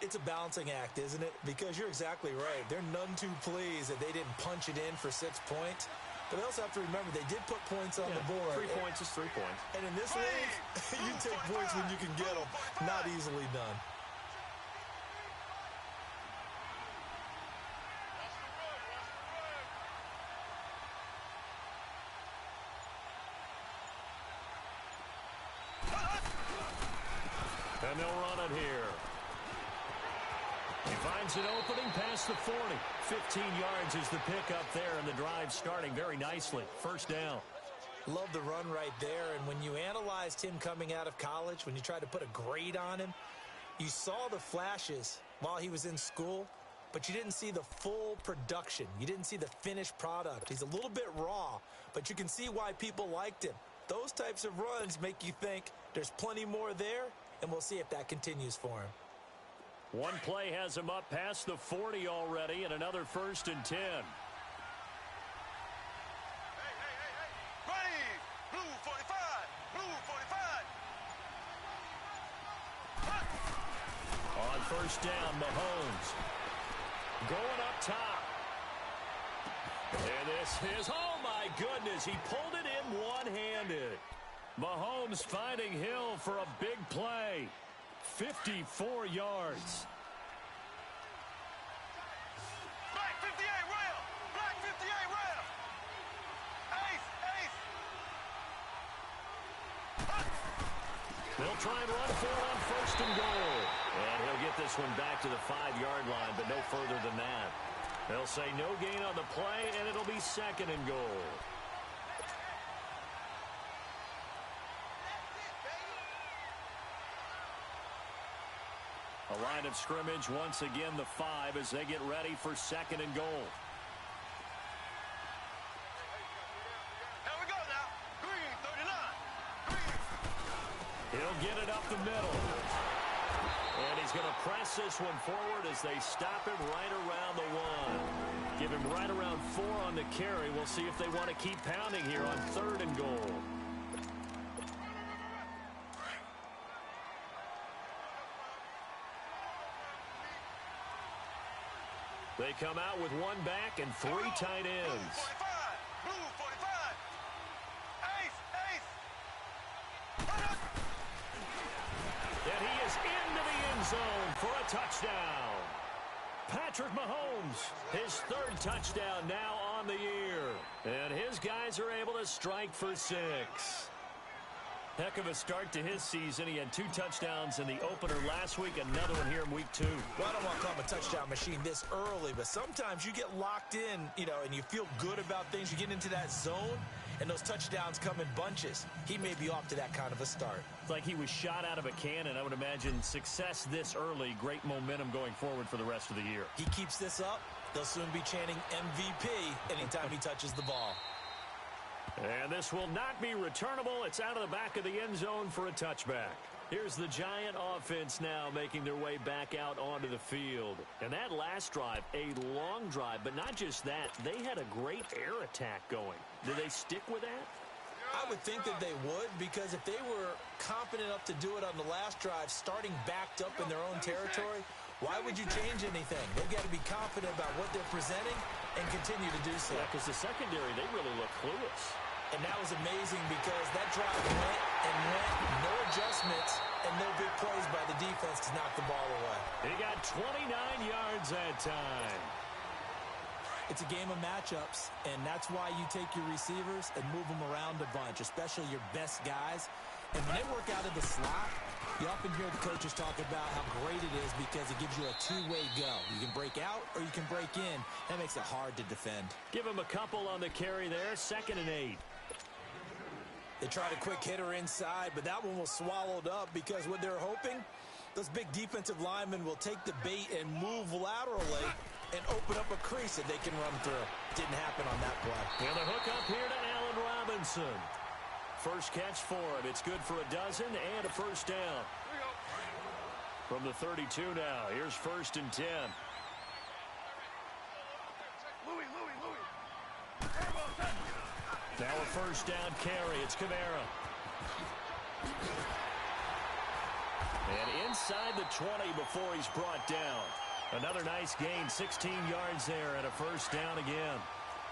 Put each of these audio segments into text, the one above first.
It's a balancing act, isn't it? Because you're exactly right. They're none too pleased that they didn't punch it in for 6 points. But they also have to remember they did put points on the board. 3 points is 3 points. And in this league, you take points when you can get them. Not easily done. And they'll run it here. He finds an opening past the 40. 15 yards is the pickup there, and the drive starting very nicely. First down. Love the run right there. And when you analyzed him coming out of college, when you tried to put a grade on him, you saw the flashes while he was in school, but you didn't see the full production. You didn't see the finished product. He's a little bit raw, but you can see why people liked him. Those types of runs make you think there's plenty more there, and we'll see if that continues for him. One play has him up past the 40 already, and another 1st and 10. Ready! Blue 45! Blue 45! On first down, Mahomes. Going up top. And this is, oh my goodness, he pulled it in one-handed. Mahomes finding Hill for a big play. 54 yards. Black 58 rail! Black 58 rail! Ace! Ace! They'll try and run for it on 1st and goal. And he'll get this one back to the 5-yard line, but no further than that. They'll say no gain on the play, and it'll be 2nd and goal. A line of scrimmage once again, the 5, as they get ready for 2nd and goal. Here we go now. Green 39. Green. He'll get it up the middle. And he's going to press this one forward as they stop him right around the 1. Give him right around 4 on the carry. We'll see if they want to keep pounding here on 3rd and goal. They come out with 1 back and 3 tight ends. Blue 45! Ace! And he is into the end zone for a touchdown. Patrick Mahomes, his 3rd touchdown now on the year. And his guys are able to strike for 6. Heck of a start to his season. He had 2 touchdowns in the opener last week, another one here in week 2. Well, I don't want to call him a touchdown machine this early, but sometimes you get locked in, and you feel good about things. You get into that zone, and those touchdowns come in bunches. He may be off to that kind of a start. It's like he was shot out of a cannon. I would imagine success this early, great momentum going forward for the rest of the year. He keeps this up, they'll soon be chanting MVP anytime he touches the ball. And this will not be returnable. It's out of the back of the end zone for a touchback. Here's the Giant offense now making their way back out onto the field. And that last drive, a long drive, but not just that. They had a great air attack going. Do they stick with that? I would think that they would, because if they were confident enough to do it on the last drive, starting backed up in their own territory, why would you change anything? They've got to be confident about what they're presenting and continue to do so. Yeah, because the secondary, they really look clueless. And that was amazing because that drive went and went, no adjustments, and no big plays by the defense to knock the ball away. He got 29 yards that time. It's a game of matchups, and that's why you take your receivers and move them around a bunch, especially your best guys. And when they work out of the slot, you often hear the coaches talk about how great it is because it gives you a two-way go. You can break out or you can break in. That makes it hard to defend. Give him a couple on the carry there, 2nd and 8. They tried a quick hitter inside, but that one was swallowed up because what they're hoping, those big defensive linemen will take the bait and move laterally and open up a crease that they can run through. Didn't happen on that play. And the hook up here to Allen Robinson. First catch for him. It's good for a dozen and a first down. From the 32 now, here's 1st and 10. Now a first down carry. It's Kamara. And inside the 20 before he's brought down. Another nice gain, 16 yards there and a first down again.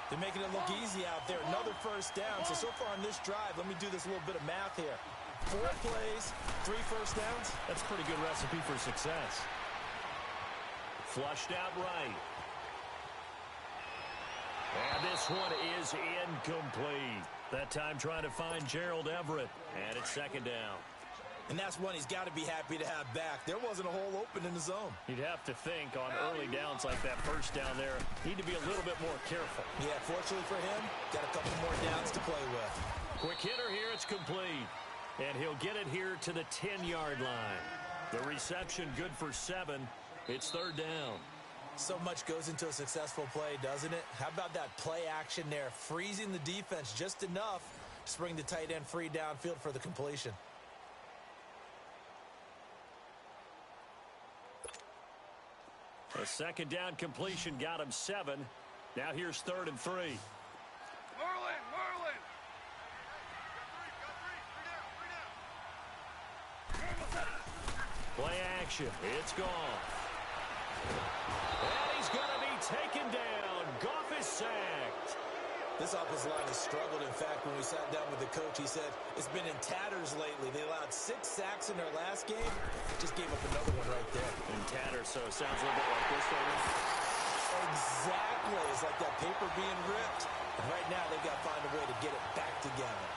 They're making it look easy out there. Another first down. So far on this drive, let me do this little bit of math here. 4 plays, 3 first downs. That's a pretty good recipe for success. Flushed out right. And this one is incomplete. That time trying to find Gerald Everett. And it's second down. And that's one he's got to be happy to have back. There wasn't a hole open in the zone. You'd have to think on early downs like that first down there, need to be a little bit more careful. Yeah, fortunately for him, got a couple more downs to play with. Quick hitter here, it's complete. And he'll get it here to the 10-yard line. The reception good for 7. It's third down. So much goes into a successful play, doesn't it? How about that play action there, freezing the defense just enough to bring the tight end free downfield for the completion. A second down completion got him 7. Now here's 3rd and 3. Merlin! Play action. It's gone. And he's going to be taken down. Goff is sacked. This offensive line has struggled. In fact, when we sat down with the coach, he said it's been in tatters lately. They allowed 6 sacks in their last game. Just gave up another one right there. In tatters, so it sounds a little bit like this, David. Exactly. It's like that paper being ripped. And right now, they've got to find a way to get it back together.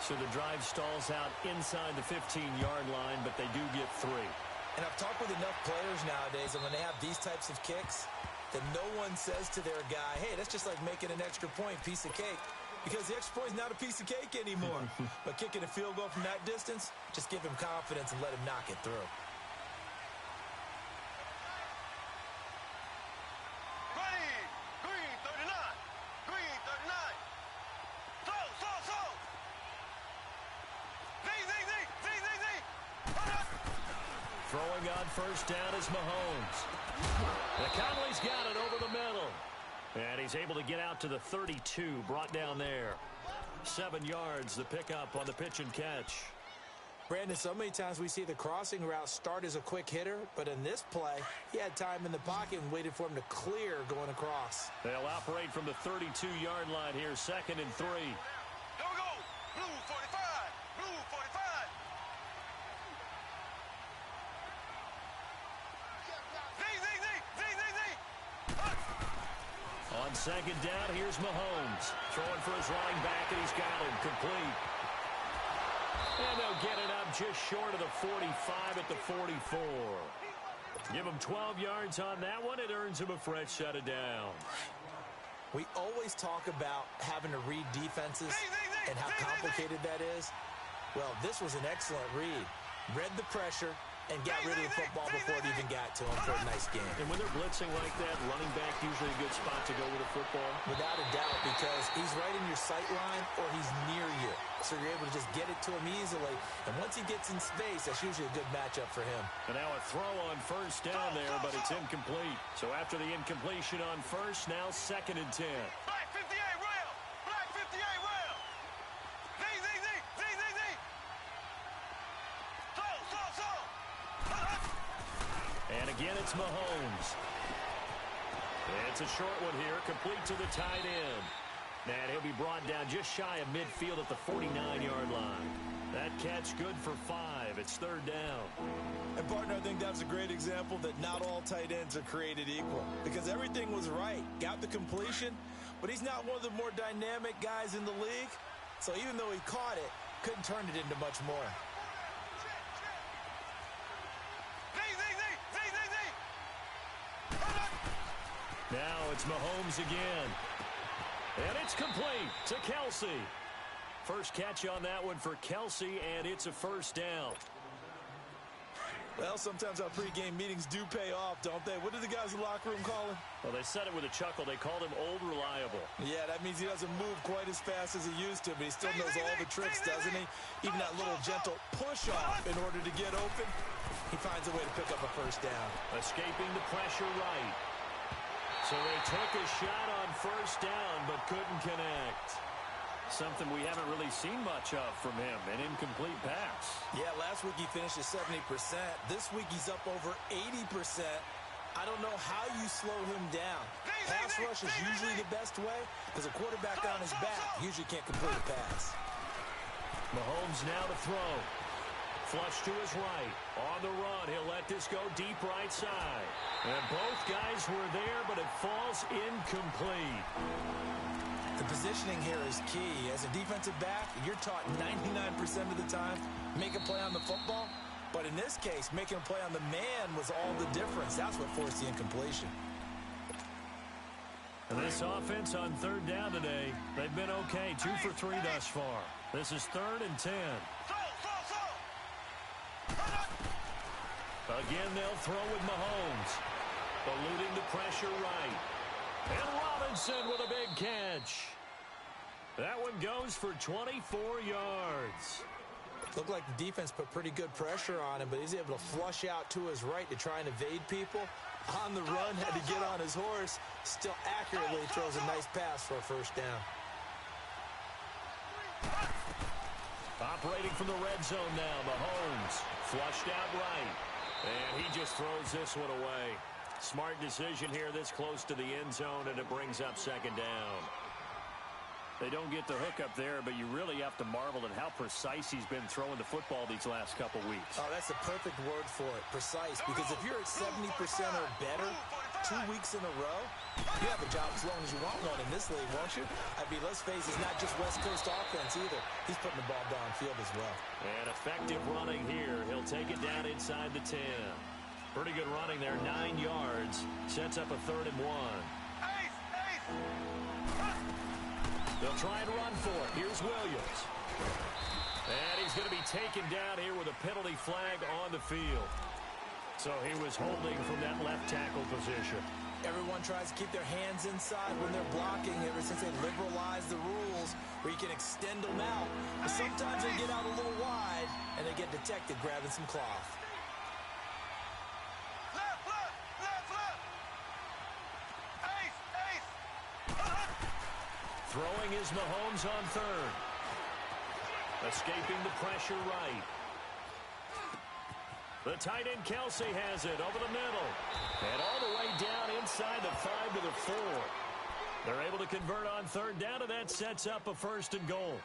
So the drive stalls out inside the 15-yard line, but they do get 3. And I've talked with enough players nowadays, and when they have these types of kicks, that no one says to their guy, hey, that's just like making an extra point, piece of cake. Because the extra point is not a piece of cake anymore. But kicking a field goal from that distance, just give him confidence and let him knock it through. Green 39. Green 39. So. Z. Throwing on first down is Mahomes. Conley's got it over the middle. And he's able to get out to the 32, brought down there. 7 yards, the pickup on the pitch and catch. Brandon, so many times we see the crossing route start as a quick hitter, but in this play, he had time in the pocket and waited for him to clear going across. They'll operate from the 32-yard line here, 2nd and 3. Here we go. Blue 45. Blue 45. On second down, here's Mahomes. Throwing for his running back, and he's got him complete. And they'll get it up just short of the 45 at the 44. Give him 12 yards on that one. It earns him a fresh set of downs. We always talk about having to read defenses and how complicated that is. Well, this was an excellent read. Read the pressure and got rid of the football before it even got to him for a nice game. And when they're blitzing like that, running back usually a good spot to go with a football. Without a doubt, because he's right in your sight line or he's near you. So you're able to just get it to him easily. And once he gets in space, that's usually a good matchup for him. And now a throw on first down there, but it's incomplete. So after the incompletion on first, now 2nd and 10. Black 58 rail. Black 58 rail. Z. So. And again, it's Mahomes. It's a short one here, complete to the tight end. And he'll be brought down just shy of midfield at the 49-yard line. That catch good for 5. It's 3rd down. And, partner, I think that's a great example that not all tight ends are created equal. Because everything was right. Got the completion, but he's not one of the more dynamic guys in the league. So even though he caught it, couldn't turn it into much more. Now it's Mahomes again. And it's complete to Kelsey. First catch on that one for Kelsey, and it's a first down. Well, sometimes our pregame meetings do pay off, don't they? What did the guys in the locker room call him? Well, they said it with a chuckle. They called him Old Reliable. Yeah, that means he doesn't move quite as fast as he used to, but he still knows all the tricks, doesn't he? Even that little gentle push-off in order to get open. He finds a way to pick up a first down. Escaping the pressure right. So they took a shot on first down, but couldn't connect. Something we haven't really seen much of from him, an incomplete pass. Yeah, last week he finished at 70%. This week he's up over 80%. I don't know how you slow him down. Pass rush is usually the best way because a quarterback on his back usually can't complete a pass. Mahomes now to throw. Flush to his right. On the run, he'll let this go deep right side. And both guys were there, but it falls incomplete. The positioning here is key. As a defensive back, you're taught 99% of the time, make a play on the football. But in this case, making a play on the man was all the difference. That's what forced the incompletion. And this offense on third down today, they've been okay. 2 for 3 thus far. This is 3rd and 10. Again, they'll throw with Mahomes. Eluding the pressure right. And Robinson with a big catch. That one goes for 24 yards. Looked like the defense put pretty good pressure on him, but he's able to flush out to his right to try and evade people. On the run, had to get on his horse. Still accurately throws a nice pass for a first down. Operating from the red zone now, Mahomes. Flushed out right. And he just throws this one away. Smart decision here this close to the end zone, and it brings up 2nd down. They don't get the hook up there, but you really have to marvel at how precise he's been throwing the football these last couple weeks. Oh, that's the perfect word for it, precise. Because if you're at 70% or better 2 weeks in a row, you have a job as long as you want one in this league, won't you? I mean, let's face it, it's not just West Coast offense either. He's putting the ball downfield as well. And effective running here. He'll take it down inside the 10. Pretty good running there, 9 yards. Sets up a 3rd and 1. They'll try and run for it. Here's Williams. And he's going to be taken down here with a penalty flag on the field. So he was holding from that left tackle position. Everyone tries to keep their hands inside when they're blocking ever since they liberalized the rules where you can extend them out. But sometimes they get out a little wide and they get detected grabbing some cloth. Throwing is Mahomes on 3rd. Escaping the pressure right. The tight end Kelsey has it over the middle. And all the way down inside the 5 to the 4. They're able to convert on 3rd down, and that sets up a 1st and goal.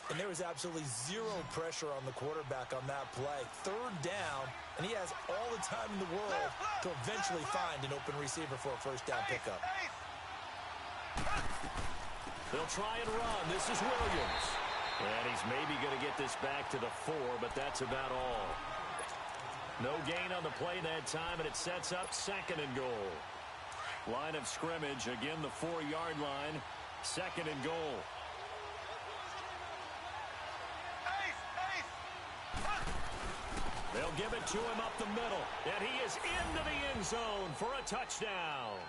And there was absolutely zero pressure on the quarterback on that play. 3rd down, and he has all the time in the world to eventually find an open receiver for a 1st down pickup. They'll try and run. This is Williams. And he's maybe going to get this back to the 4, but that's about all. No gain on the play that time, and it sets up 2nd and goal. Line of scrimmage, again the 4-yard line. 2nd and goal. They'll give it to him up the middle, and he is into the end zone for a touchdown.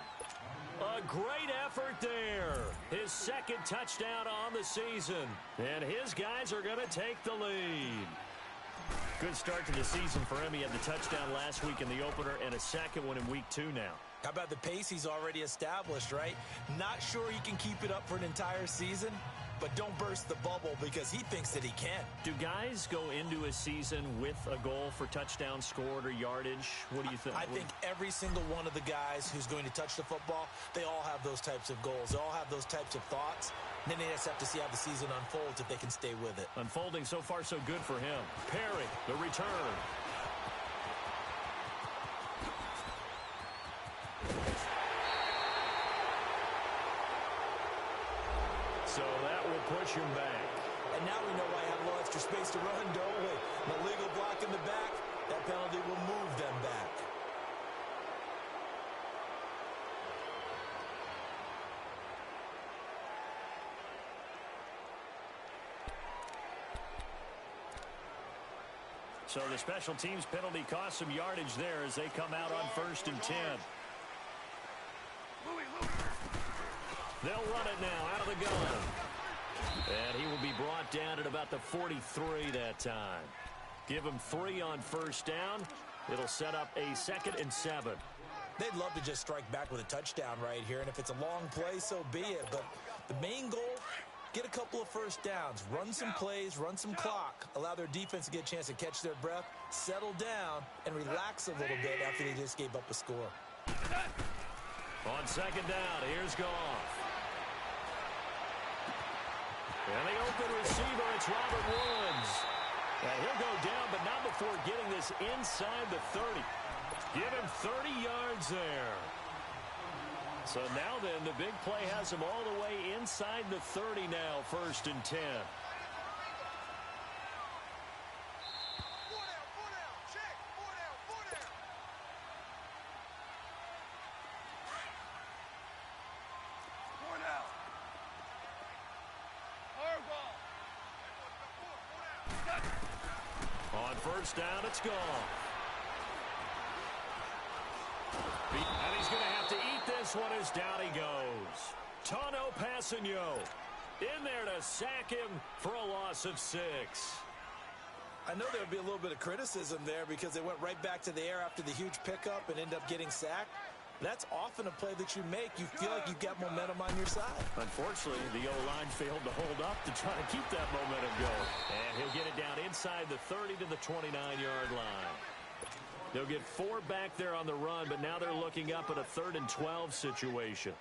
A great effort there. His 2nd touchdown on the season. And his guys are going to take the lead. Good start to the season for him. He had the touchdown last week in the opener and a 2nd one in week 2 now. How about the pace he's already established, right? Not sure he can keep it up for an entire season, but don't burst the bubble because he thinks that he can. Do guys go into a season with a goal for touchdown scored or yardage? What do you think? I think every single one of the guys who's going to touch the football, they all have those types of goals. They all have those types of thoughts. And then they just have to see how the season unfolds if they can stay with it. Unfolding so far so good for him. Perry, the return. So that will push him back. And now we know why I have a little extra space to run, don't we? An illegal block in the back, that penalty will move them back. So the special teams penalty cost some yardage there as they come out on 1st and 10. They'll run it now out of the gun. And he will be brought down at about the 43 that time. Give him 3 on 1st down. It'll set up a 2nd and 7. They'd love to just strike back with a touchdown right here. And if it's a long play, so be it. But the main goal, Get a couple of first downs, run some plays, run some clock, allow their defense to get a chance to catch their breath, settle down, and relax a little bit after they just gave up a score. On second down, here's Goff. And the open receiver, it's Robert Woods. And he'll go down, but not before getting this inside the 30. Give him 30 yards there. So now then, the big play has him all the way inside the 30 now, 1st and 10. On first down, it's gone. And he's going to have to eat this one as down he goes. Tano Passanio in there to sack him for a loss of 6. I know there would be a little bit of criticism there because they went right back to the air after the huge pickup and end up getting sacked. That's often a play that you make. You feel like you've got momentum on your side. Unfortunately, the O-line failed to hold up to try to keep that momentum going. And he'll get it down inside the 30 to the 29-yard line. They'll get 4 back there on the run, but now they're looking up at a 3rd and 12 situation.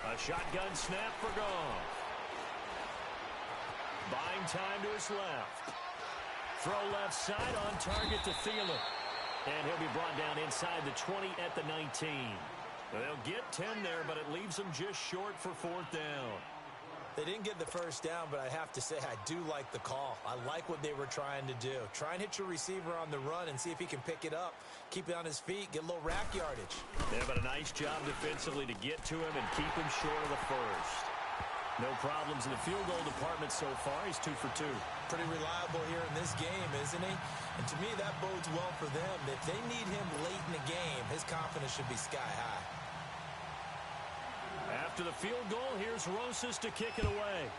A shotgun snap for Goff. Buying time to his left. Throw left side on target to Thielen. And he'll be brought down inside the 20 at the 19. They'll get 10 there, but it leaves them just short for 4th down. They didn't get the first down, but I have to say I do like the call. I like what they were trying to do. Try and hit your receiver on the run and see if he can pick it up. Keep it on his feet, get a little rack yardage. Yeah, but a nice job defensively to get to him and keep him short of the first. No problems in the field goal department so far. He's 2 for 2. Pretty reliable here in this game, isn't he? And to me, that bodes well for them. If they need him late in the game, his confidence should be sky high. After the field goal, here's Rosas to kick it away.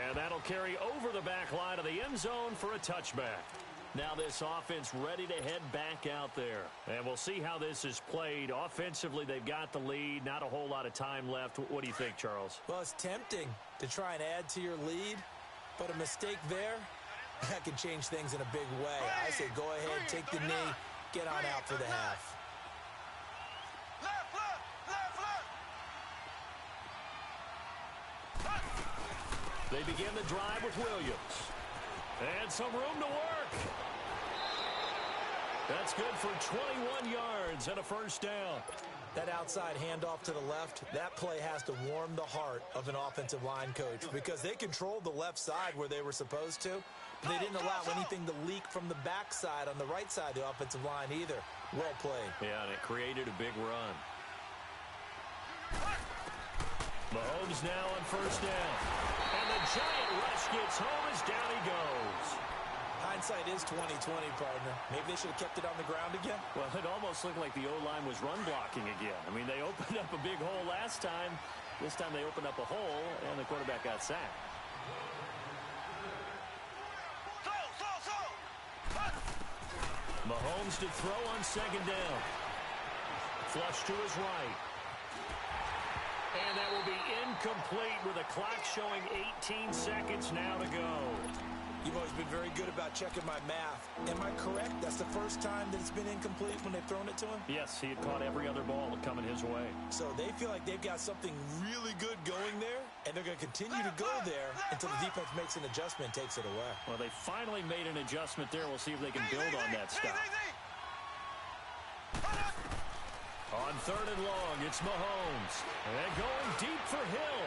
And that'll carry over the back line of the end zone for a touchback. Now this offense ready to head back out there. And we'll see how this is played. Offensively, they've got the lead. Not a whole lot of time left. What do you think, Charles? Well, it's tempting to try and add to your lead, but a mistake there, that can change things in a big way. I say go ahead, take the knee, get on out for the half. They begin the drive with Williams. And some room to work. That's good for 21 yards and a first down. That outside handoff to the left, that play has to warm the heart of an offensive line coach because they controlled the left side where they were supposed to. They didn't allow anything to leak from the backside on the right side of the offensive line either. Well played. Yeah, and it created a big run. Mahomes now on first down. And the giant rush gets home as down he goes. Hindsight is 20/20, partner. Maybe they should have kept it on the ground again. Well, it almost looked like the O-line was run blocking again. I mean, they opened up a big hole last time. This time they opened up a hole, and the quarterback got sacked. Mahomes to throw on second down. Flush to his right. And that will be incomplete with a clock showing 18 seconds now to go. You've always been very good about checking my math. Am I correct? That's the first time that it's been incomplete when they've thrown it to him? Yes, he had caught every other ball coming his way. So they feel like they've got something really good going there, and they're going to continue to go there until the defense makes an adjustment and takes it away. Well, they finally made an adjustment there. We'll see if they can build on that stuff. On third and long, it's Mahomes. And going deep for Hill.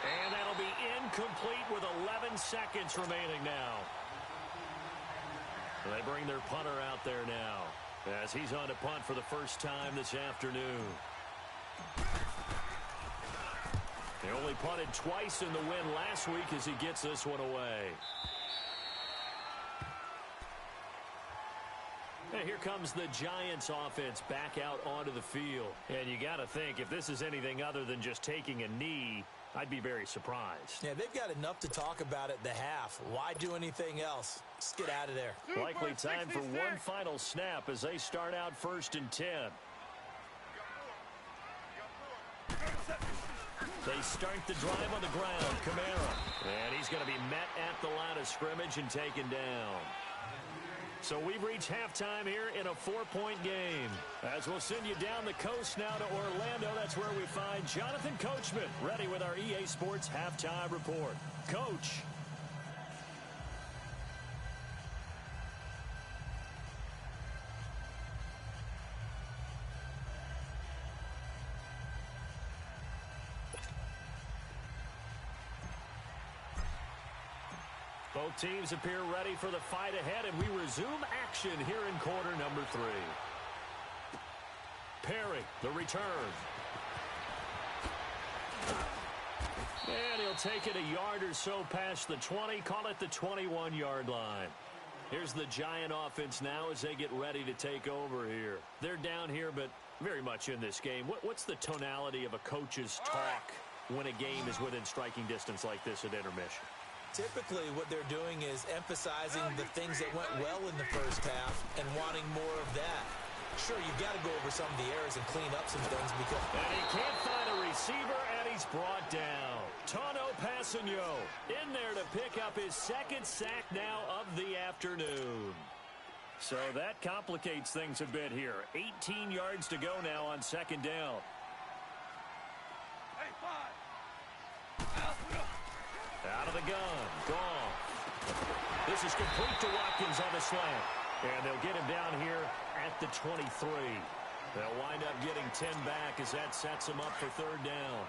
And that'll be incomplete with 11 seconds remaining now. They bring their punter out there now as he's on to punt for the first time this afternoon. They only punted twice in the win last week as he gets this one away. And here comes the Giants offense back out onto the field. And you got to think, if this is anything other than just taking a knee, I'd be very surprised. Yeah, they've got enough to talk about at the half. Why do anything else? Just get out of there. Likely time for one final snap as they start out 1st and 10. They start the drive on the ground. Kamara. And he's going to be met at the line of scrimmage and taken down. So we've reached halftime here in a 4-point game. As we'll send you down the coast now to Orlando, that's where we find Jonathan Coachman, ready with our EA Sports Halftime Report. Coach. Both teams appear ready for the fight ahead, and we resume action here in quarter number 3. Perry, the return. And he'll take it a yard or so past the 20, call it the 21-yard line. Here's the Giant offense now as they get ready to take over here. They're down here, but very much in this game. What's the tonality of a coach's talk when a game is within striking distance like this at intermission? Typically, what they're doing is emphasizing the things that went well in the first half and wanting more of that. Sure, you've got to go over some of the errors and clean up some things because... And he can't find a receiver, and he's brought down. Tano Passanio in there to pick up his 2nd sack now of the afternoon. So that complicates things a bit here. 18 yards to go now on 2nd down. Out of the gun. Gone. This is complete to Watkins on the slant. And they'll get him down here at the 23. They'll wind up getting 10 back as that sets them up for 3rd down.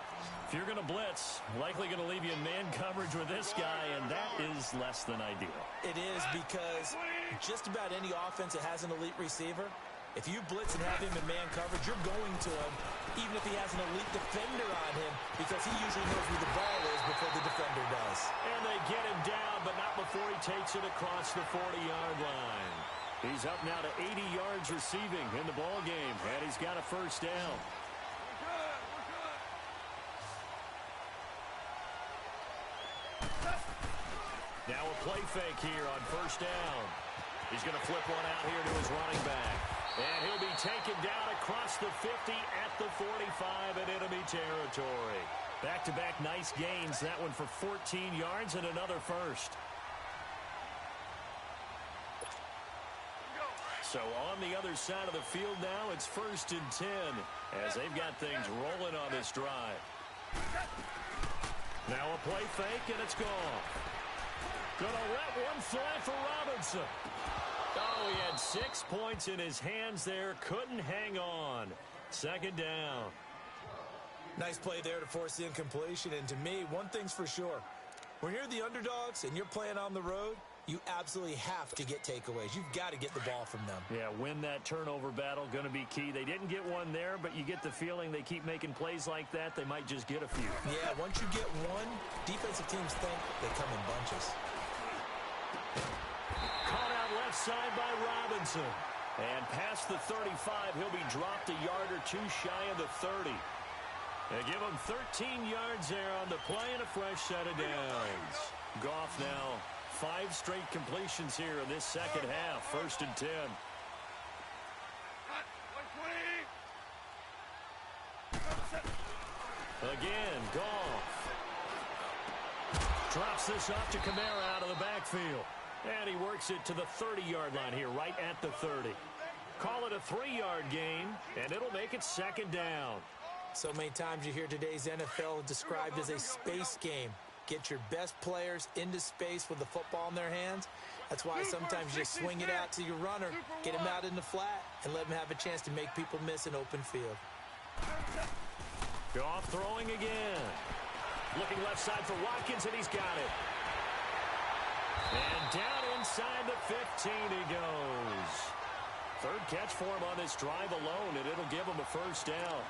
If you're going to blitz, likely going to leave you in man coverage with this guy, and that is less than ideal. It is because just about any offense that has an elite receiver, if you blitz and have him in man coverage, you're going to him, even if he has an elite defender on him, because he usually knows where the ball is before the defender does. And they get him down, but not before he takes it across the 40-yard line. He's up now to 80 yards receiving in the ball game, and he's got a 1st down. Now a play fake here on 1st down. He's going to flip one out here to his running back. And he'll be taken down across the 50 at the 45 in enemy territory. Back-to-back nice gains. That one for 14 yards and another 1st. So on the other side of the field now, it's 1st and 10 as they've got things rolling on this drive. Now a play fake, and it's gone. Gonna let one fly for Robinson. Oh, he had 6 points in his hands there. Couldn't hang on. 2nd down. Nice play there to force the incompletion. And to me, one thing's for sure. When you're the underdogs and you're playing on the road, you absolutely have to get takeaways. You've got to get the ball from them. Yeah, win that turnover battle, going to be key. They didn't get one there, but you get the feeling they keep making plays like that, they might just get a few. Yeah, once you get one, defensive teams think they come in bunches. Caught out left side by Robinson. And past the 35, he'll be dropped a yard or two shy of the 30. They give him 13 yards there on the play and a fresh set of downs. Goff now 5 straight completions here in this 2nd half. 1st and 10. Again, Goff. Drops this off to Kamara out of the backfield. And he works it to the 30-yard line here, right at the 30. Call it a 3-yard gain, and it'll make it 2nd down. So many times you hear today's NFL described as a space game. Get your best players into space with the football in their hands. That's why sometimes you just swing it out to your runner, get him out in the flat, and let him have a chance to make people miss an open field. Goff throwing again. Looking left side for Watkins, and he's got it. And down inside the 15 he goes. 3rd catch for him on this drive alone, and it'll give him a 1st down.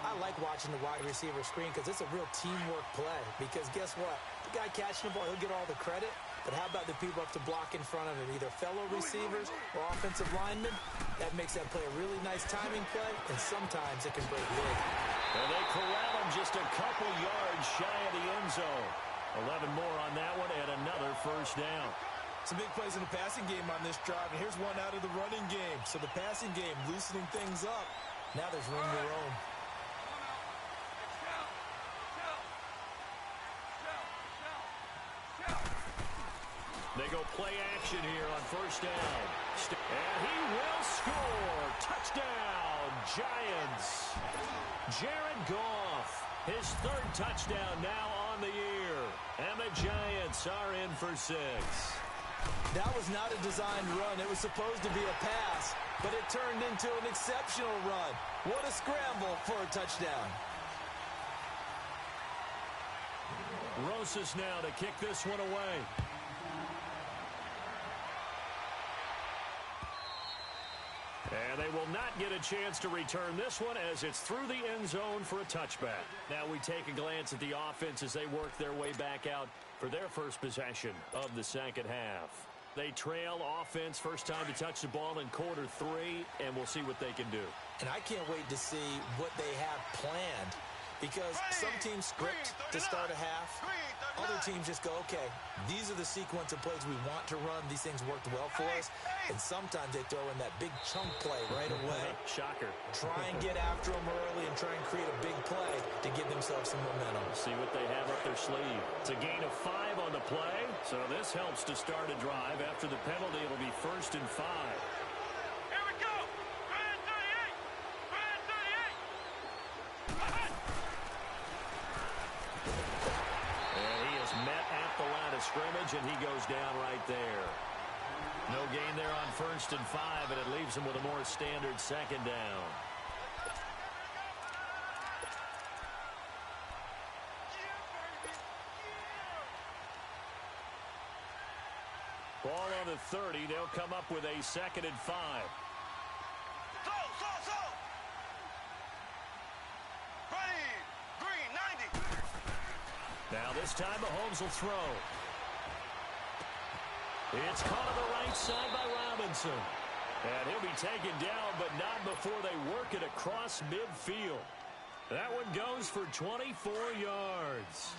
I like watching the wide receiver screen because it's a real teamwork play. Because guess what? The guy catching the ball, he'll get all the credit. But how about the people up to block in front of him, either fellow receivers or offensive linemen? That makes that play a really nice timing play, and sometimes it can break big. And they corral him just a couple yards shy of the end zone. 11 more on that one and another first down. Some big plays in the passing game on this drive, and here's one out of the running game. So the passing game loosening things up. Now there's room to roam. They go play action here on first down. And he will score. Touchdown, Giants. Jared Goff, his third touchdown now on the year. And the Giants are in for 6. That was not a designed run. It was supposed to be a pass, but it turned into an exceptional run. What a scramble for a touchdown. Rosas now to kick this one away. And they will not get a chance to return this one as it's through the end zone for a touchback. Now we take a glance at the offense as they work their way back out for their first possession of the second half. They trail offense, first time to touch the ball in quarter 3, and we'll see what they can do. And I can't wait to see what they have planned, because some teams script to start a half. Other teams just go, okay, these are the sequence of plays we want to run. These things worked well for us. And sometimes they throw in that big chunk play right away. Shocker. Try and get after them early and try and create a big play to give themselves some momentum. See what they have up their sleeve. It's a gain of 5 on the play. So this helps to start a drive. After the penalty, it'll be 1st and 5. Here we go. Grand 38. Grand 38. And he is met at the line of scrimmage, and he goes down right there. No gain there on 1st and 5, and it leaves him with a more standard second down. Ball on the 30. They'll come up with a 2nd and 5. So. Ready. Green 90. Now this time Mahomes will throw. It's caught on the right side by Robinson. And he'll be taken down, but not before they work it across midfield. That one goes for 24 yards.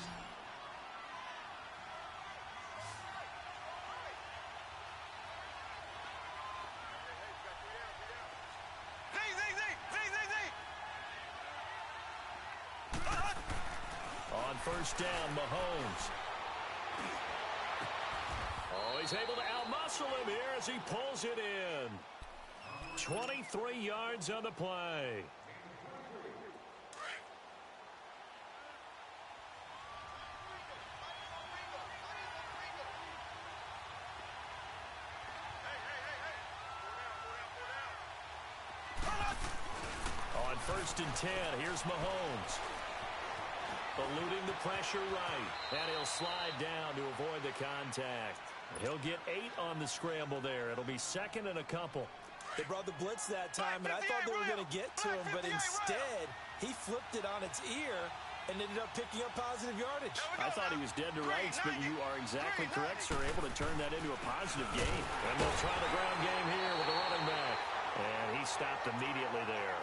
On first down, Mahomes. Oh, he's able to outmuscle him here as he pulls it in. 23 yards on the play. On 1st and 10, here's Mahomes. Eluding the pressure right. And he'll slide down to avoid the contact. He'll get 8 on the scramble there. It'll be 2nd and a couple. They brought the blitz that time, and I thought they were going to get to him, but instead, he flipped it on its ear and ended up picking up positive yardage. I thought he was dead to rights, but you are exactly correct, sir. Able to turn that into a positive gain. And they'll try the ground game here with the running back. And he stopped immediately there.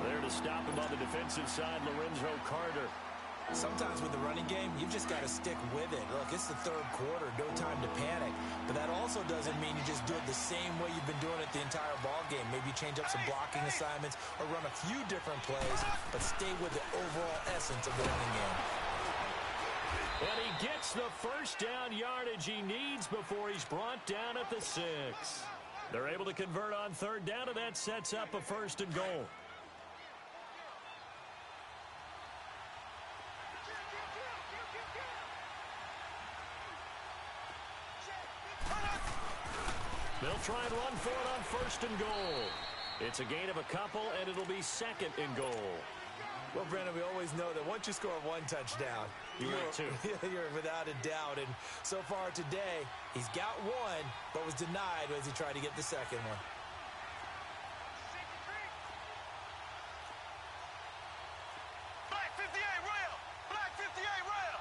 There to stop him on the defensive side, Lorenzo Carter. Sometimes with the running game, you've just got to stick with it. Look, it's the 3rd quarter, no time to panic. But that also doesn't mean you just do it the same way you've been doing it the entire ball game. Maybe change up some blocking assignments or run a few different plays, but stay with the overall essence of the running game. And he gets the first down yardage he needs before he's brought down at the 6. They're able to convert on 3rd down, and that sets up a 1st and goal. They'll try and run for it on 1st and goal. It's a gain of a couple, and it'll be 2nd and goal. Well, Brandon, we always know that once you score 1 touchdown, you're without a doubt. And so far today, he's got 1, but was denied as he tried to get the 2nd one. Black 58 rail. Black 58 rail.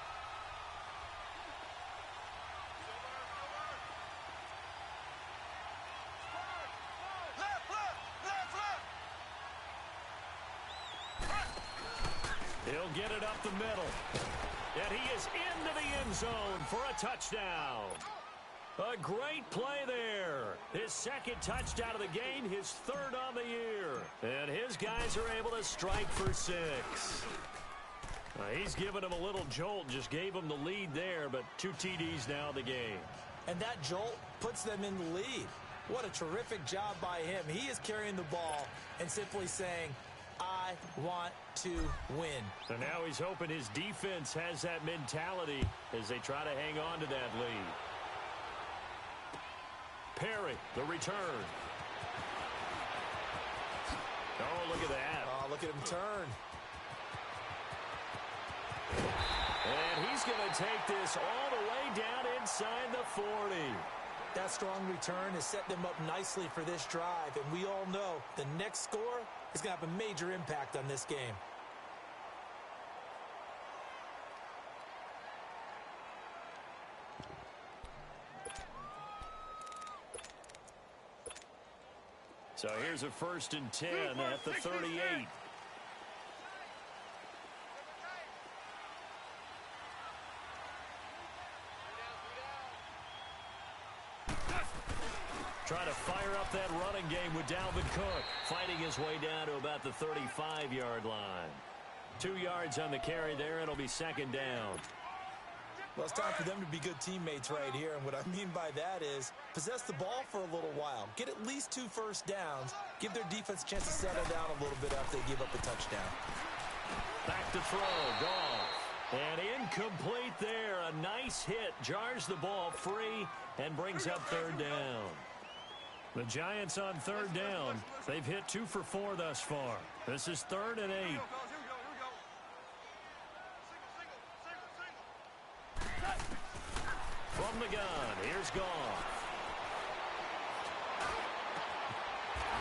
Left. He'll get it up the middle. And he is into the end zone for a touchdown. A great play there. His second touchdown of the game, his third on the year. And his guys are able to strike for 6. He's given him a little jolt, just gave him the lead there, but 2 TDs now in the game. And that jolt puts them in the lead. What a terrific job by him. He is carrying the ball and simply saying, I want to win. And now he's hoping his defense has that mentality as they try to hang on to that lead. Perry, the return. Oh, look at that. Oh, look at him turn. And he's going to take this all the way down inside the 40. That strong return has set them up nicely for this drive, and we all know the next score is going to have a major impact on this game. So here's a 1st and 10 at the 38. Trying to fire up that running game with Dalvin Cook. Fighting his way down to about the 35-yard line. 2 yards on the carry there. It'll be 2nd down. Well, it's time for them to be good teammates right here. And what I mean by that is possess the ball for a little while. Get at least 2 first downs. Give their defense a chance to settle down a little bit after they give up a touchdown. Back to throw. Goff. And incomplete there. A nice hit. Jars the ball free and brings up 3rd down. The Giants on 3rd down. They've hit 2 for 4 thus far. This is 3rd and 8. From the gun, here's Goff.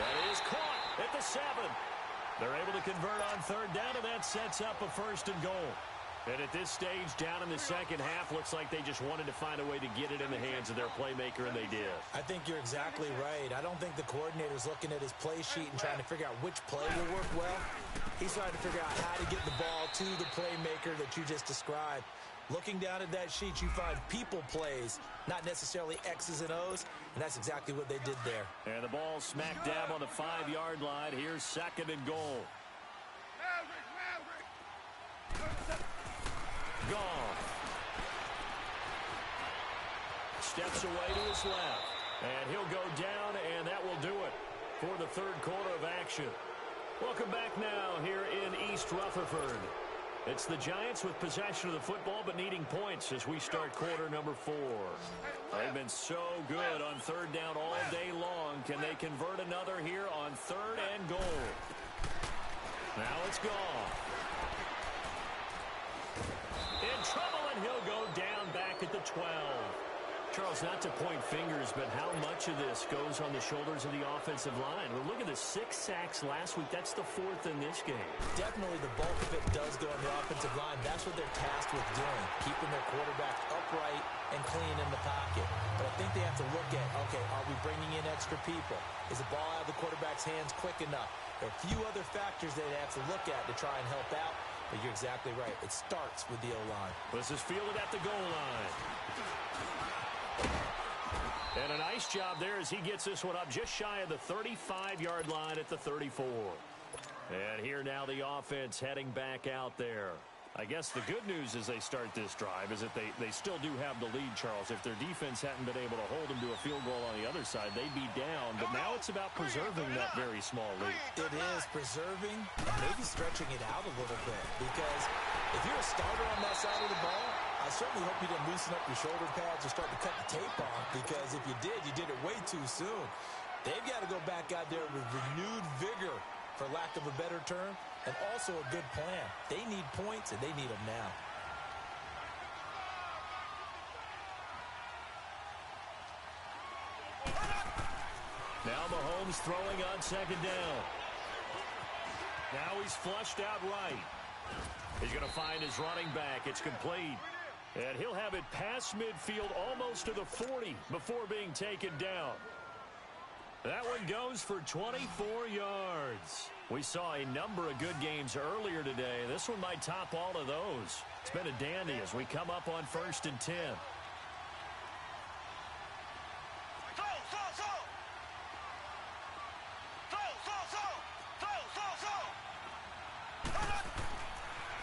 That is caught at the 7. They're able to convert on 3rd down, and that sets up a 1st and goal. And at this stage, down in the second half, looks like they just wanted to find a way to get it in the hands of their playmaker, and they did. I think you're exactly right. I don't think the coordinator's looking at his play sheet and trying to figure out which play will work well. He's trying to figure out how to get the ball to the playmaker that you just described. Looking down at that sheet, you find people plays, not necessarily X's and O's, and that's exactly what they did there. And the ball smack dab on the 5-yard line. Here's 2nd and goal. Goff. Steps away to his left. And he'll go down, and that will do it for the 3rd quarter of action. Welcome back now here in East Rutherford. It's the Giants with possession of the football but needing points as we start quarter number 4. They've been so good on 3rd down all day long. Can they convert another here on 3rd and goal? Now it's Goff. In trouble, and he'll go down back at the 12. Charles, not to point fingers, but how much of this goes on the shoulders of the offensive line? Well, look at the 6 sacks last week. That's the 4th in this game. Definitely the bulk of it does go on the offensive line. That's what they're tasked with doing, keeping their quarterback upright and clean in the pocket. But I think they have to look at, okay, are we bringing in extra people? Is the ball out of the quarterback's hands quick enough? There are a few other factors they'd have to look at to try and help out. But you're exactly right. It starts with the O-line. This is fielded at the goal line. And a nice job there as he gets this one up just shy of the 35-yard line at the 34. And here now the offense heading back out there. I guess the good news as they start this drive is that they still do have the lead, Charles. If their defense hadn't been able to hold them to a field goal on the other side, they'd be down. But now it's about preserving that very small lead. It is preserving and maybe stretching it out a little bit. Because if you're a starter on that side of the ball, I certainly hope you didn't loosen up your shoulder pads or start to cut the tape off. Because if you did it way too soon. They've got to go back out there with renewed vigor, for lack of a better term, and also a good plan. They need points, and they need them now. Now Mahomes throwing on 2nd down. Now he's flushed out right. He's going to find his running back. It's complete. And he'll have it past midfield almost to the 40 before being taken down. That one goes for 24 yards. We saw a number of good games earlier today. This one might top all of those. It's been a dandy as we come up on 1st and 10.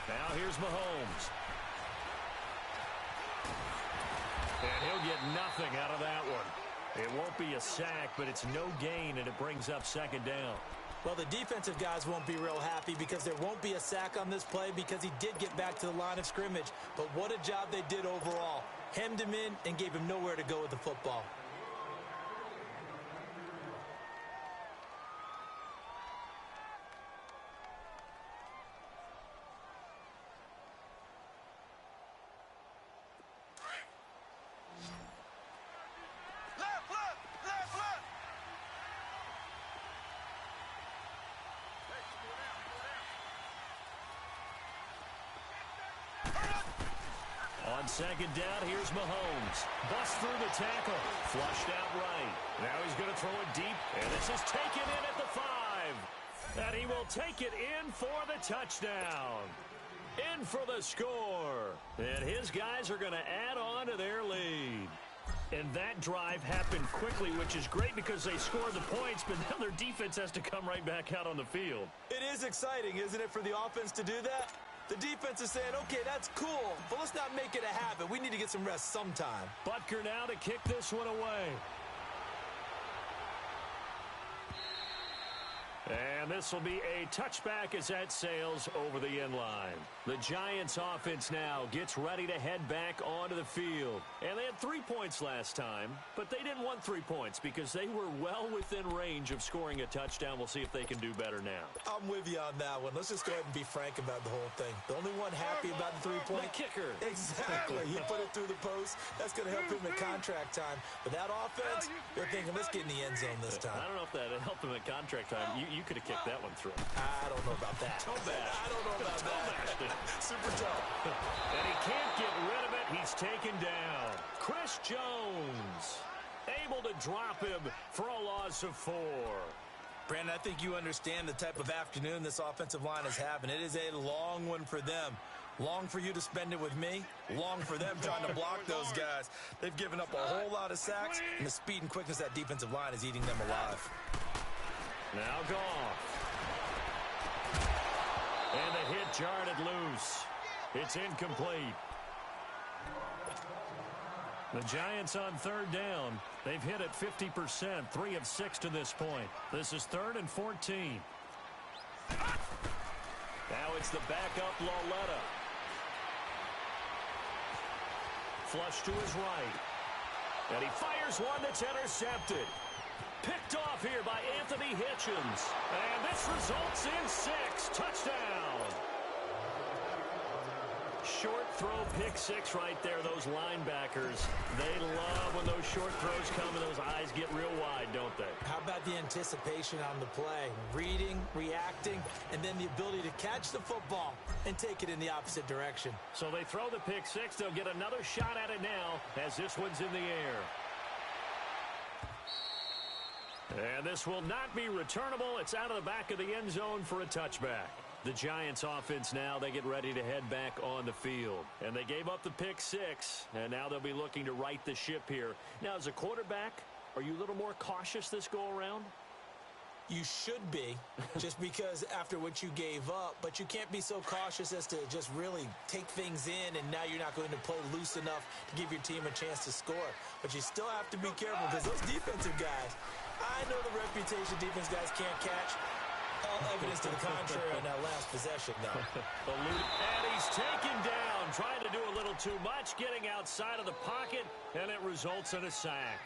Now here's Mahomes. And he'll get nothing out of that one. It won't be a sack, but it's no gain, and it brings up 2nd down. Well, the defensive guys won't be real happy because there won't be a sack on this play because he did get back to the line of scrimmage. But what a job they did overall. Hemmed him in and gave him nowhere to go with the football. On 2nd down, here's Mahomes. Busts through the tackle. Flushed out right. Now he's going to throw it deep, and this is taken in at the 5. And he will take it in for the touchdown. In for the score. And his guys are going to add on to their lead. And that drive happened quickly, which is great because they scored the points, but now their defense has to come right back out on the field. It is exciting, isn't it, for the offense to do that? The defense is saying, okay, that's cool, but let's not make it a habit. We need to get some rest sometime. Butker now to kick this one away. And this will be a touchback as that sails over the end line. The Giants offense now gets ready to head back onto the field. And they had 3 points last time, but they didn't want 3 points because they were well within range of scoring a touchdown. We'll see if they can do better now. I'm with you on that one. Let's just go ahead and be frank about the whole thing. The only one happy about the 3-point kicker. Exactly. He put it through the post. That's going to help him at contract time. But that offense, they're thinking, let's get in the end zone this time. I don't know if that helped him at contract time. You could have kicked that one through. I don't know about that. Toe bash. I don't know about that. Super tough. And he can't get rid of it. He's taken down. Chris Jones able to drop him for a loss of 4. Brandon, I think you understand the type of afternoon this offensive line is having. It is a long one for them. Long for you to spend it with me. Long for them trying to block those guys. They've given up a whole lot of sacks, and the speed and quickness of that defensive line is eating them alive. Now gone. And the hit jarred it loose. It's incomplete. The Giants on 3rd down. They've hit it 50%, 3 of 6 to this point. This is 3rd and 14. Now it's the backup Lauletta. Flush to his right. And he fires one that's intercepted. Picked off here by Anthony Hitchens. And this results in 6. Touchdown. Short throw, pick 6 right there. Those linebackers, they love when those short throws come and those eyes get real wide, don't they? How about the anticipation on the play? Reading, reacting, and then the ability to catch the football and take it in the opposite direction. So they throw the pick 6. They'll get another shot at it now as this one's in the air. And this will not be returnable. It's out of the back of the end zone for a touchback. The Giants offense now, they get ready to head back on the field. And they gave up the pick 6, and now they'll be looking to right the ship here. Now, as a quarterback, are you a little more cautious this go-around? You should be, just because after what you gave up, but you can't be so cautious as to just really take things in, and now you're not going to play loose enough to give your team a chance to score. But you still have to be careful because those defensive guys, I know the reputation defense guys can't catch. All evidence to the contrary on that last possession, though. And he's taken down, trying to do a little too much, getting outside of the pocket, and it results in a sack.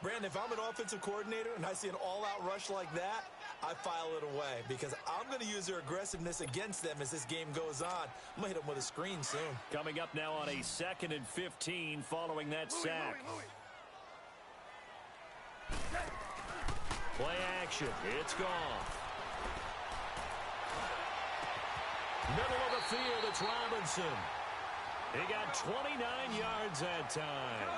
Brandon, if I'm an offensive coordinator and I see an all-out rush like that, I file it away because I'm going to use their aggressiveness against them as this game goes on. I'm going to hit them with a screen soon. Coming up now on a 2nd and 15 following that sack. Play action. It's gone. Middle of the field, it's Robinson. He got 29 yards that time.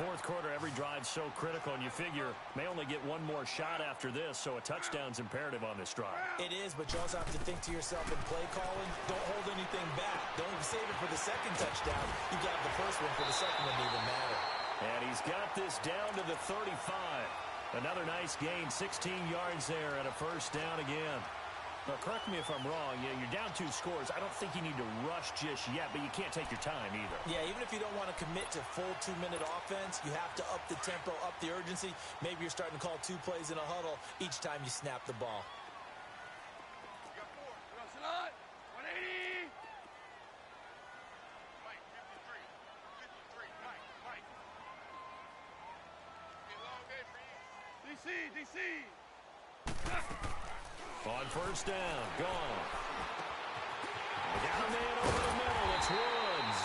fourth quarter, every drive's so critical, and you figure may only get one more shot after this, so a touchdown's imperative on this drive. It is, but you also have to think to yourself in play calling, don't hold anything back. Don't save it for the second touchdown. You got the first one for the second one to even matter. And he's got this down to the 35. Another nice gain, 16 yards there, and a first down again. Now, correct me if I'm wrong. Yeah, you're down 2 scores. I don't think you need to rush just yet, but you can't take your time either. Yeah, even if you don't want to commit to full 2-minute offense, you have to up the tempo, up the urgency. Maybe you're starting to call 2 plays in a huddle each time you snap the ball. You got 4. What else? 180. Mike, 53. 53. Mike. Get long day for you. DC. On first down, gone. They got a man over the middle. It's Woods.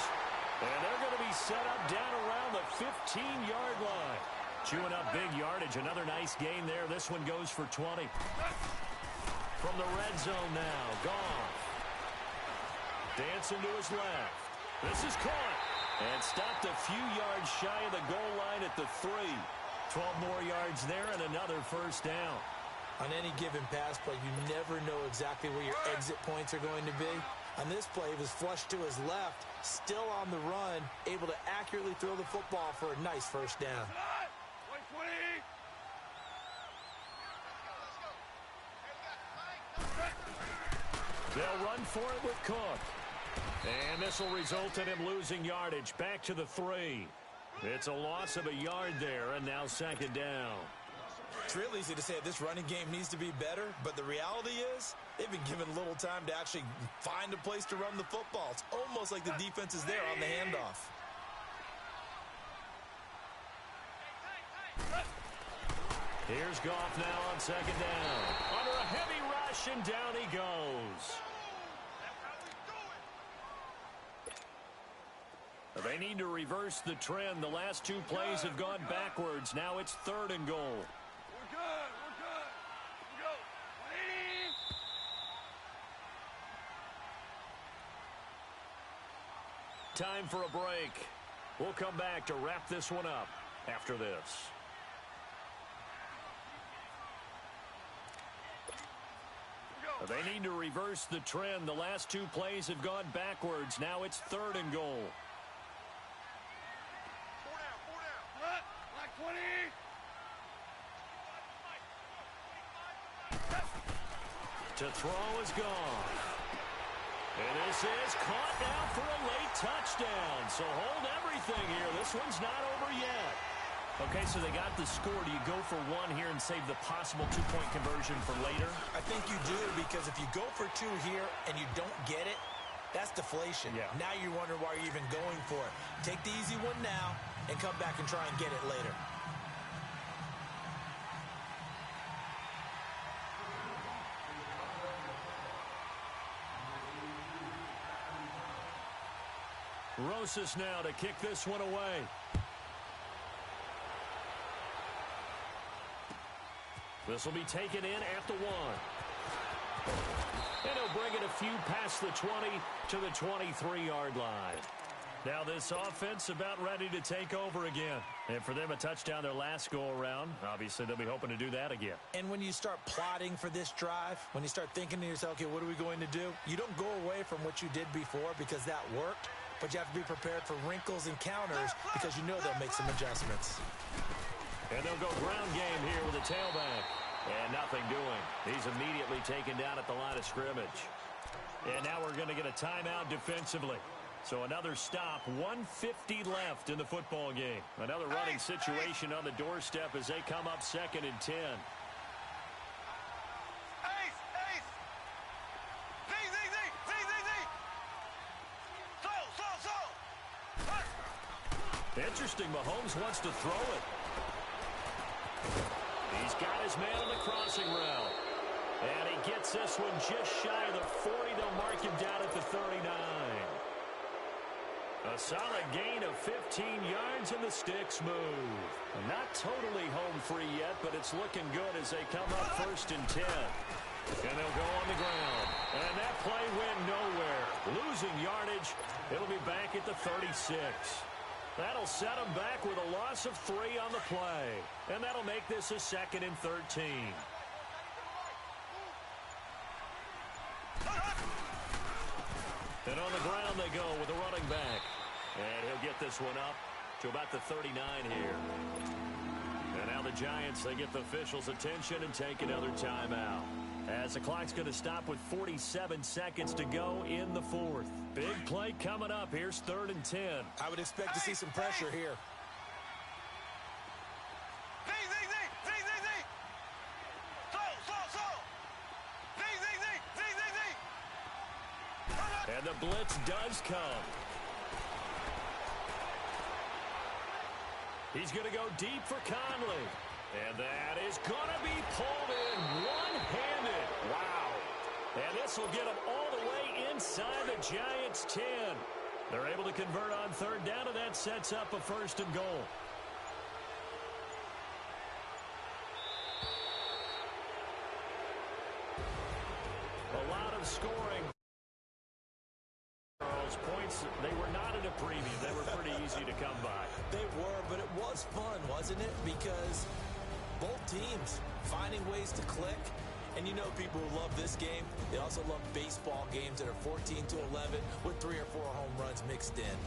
And they're going to be set up down around the 15-yard line. Chewing up big yardage. Another nice gain there. This one goes for 20. From the red zone now, Goff. Dancing to his left. This is caught. And stopped a few yards shy of the goal line at the 3. 12 more yards there and another first down. On any given pass play, you never know exactly where your exit points are going to be. On this play, he was flushed to his left, still on the run, able to accurately throw the football for a nice first down. 120. They'll run for it with Cook. And this will result in him losing yardage back to the 3. It's a loss of a yard there, and now second down. It's real easy to say this running game needs to be better, but the reality is they've been given little time to actually find a place to run the football. It's almost like the defense is there on the handoff. Here's Goff now on second down. Under a heavy rush, and down he goes. They need to reverse the trend. The last 2 plays have gone backwards. Now it's 3rd and goal. We're good. We go. 180. Time for a break. We'll come back to wrap this one up after this. They need to reverse the trend. The last 2 plays have gone backwards. Now it's 3rd and goal. 4 down. Black 20. To throw is gone. And this is caught now for a late touchdown. So hold everything here. This one's not over yet. Okay, so they got the score. Do you go for 1 here and save the possible 2-point conversion for later? I think you do, because if you go for 2 here and you don't get it, that's deflation. Yeah. Now you wonder why you're even going for it. Take the easy one now and come back and try and get it later. Rosas now to kick this one away. This will be taken in at the 1. And he'll bring it a few past the 20 to the 23-yard line. Now this offense about ready to take over again. And for them, a touchdown their last go-around. Obviously, they'll be hoping to do that again. And when you start plotting for this drive, when you start thinking to yourself, okay, what are we going to do? You don't go away from what you did before because that worked, but you have to be prepared for wrinkles and counters because you know they'll make some adjustments. And they'll go ground game here with a tailback. And nothing doing. He's immediately taken down at the line of scrimmage. And now we're going to get a timeout defensively. So another stop, 1:50 left in the football game. Another running situation on the doorstep as they come up 2nd and 10. Interesting, Mahomes wants to throw it. He's got his man on the crossing route. And he gets this one just shy of the 40. They'll mark him down at the 39. A solid gain of 15 yards, and the sticks move. Not totally home free yet, but it's looking good as they come up 1st and 10. And they'll go on the ground. And that play went nowhere. Losing yardage. It'll be back at the 36. That'll set them back with a loss of 3 on the play. And that'll make this a 2nd and 13. And on the ground they go with a running back. And he'll get this one up to about the 39 here. And now the Giants, they get the officials' attention and take another timeout. As the clock's going to stop with 47 seconds to go in the 4th. Big play coming up. Here's 3rd and 10. I would expect to see some pressure here. And the blitz does come. He's going to go deep for Conley. And that is going to be pulled in one-handed. Wow. And this will get him all the way inside the Giants' 10. They're able to convert on 3rd down, and that sets up a 1st and goal. A lot of scoring. Points, they were not in a premium. They were pretty easy to come by. They were, but it was fun, wasn't it? Because both teams finding ways to click. And you know people who love this game, they also love baseball games that are 14-11 with 3 or 4 home runs mixed in.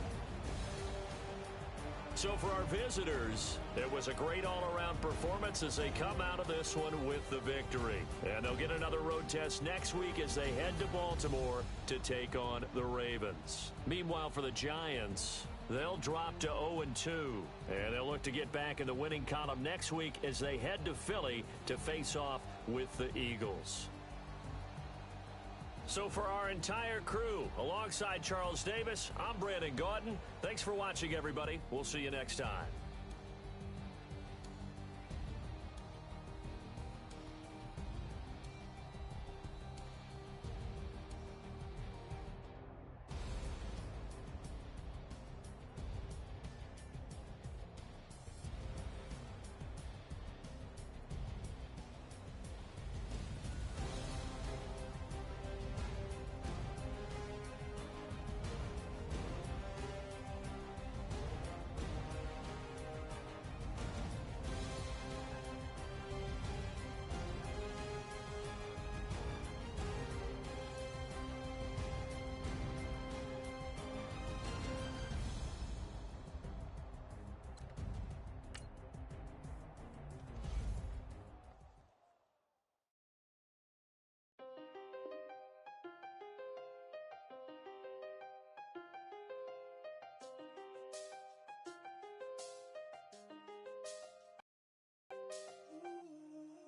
So for our visitors, it was a great all-around performance as they come out of this one with the victory. And they'll get another road test next week as they head to Baltimore to take on the Ravens. Meanwhile, for the Giants, they'll drop to 0-2. And they'll look to get back in the winning column next week as they head to Philly to face off with the Eagles. So for our entire crew, alongside Charles Davis, I'm Brandon Gaudin. Thanks for watching, everybody. We'll see you next time.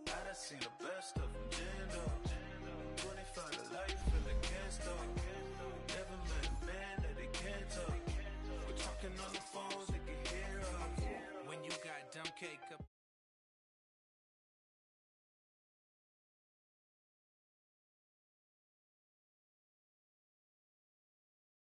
I done seen the best of them,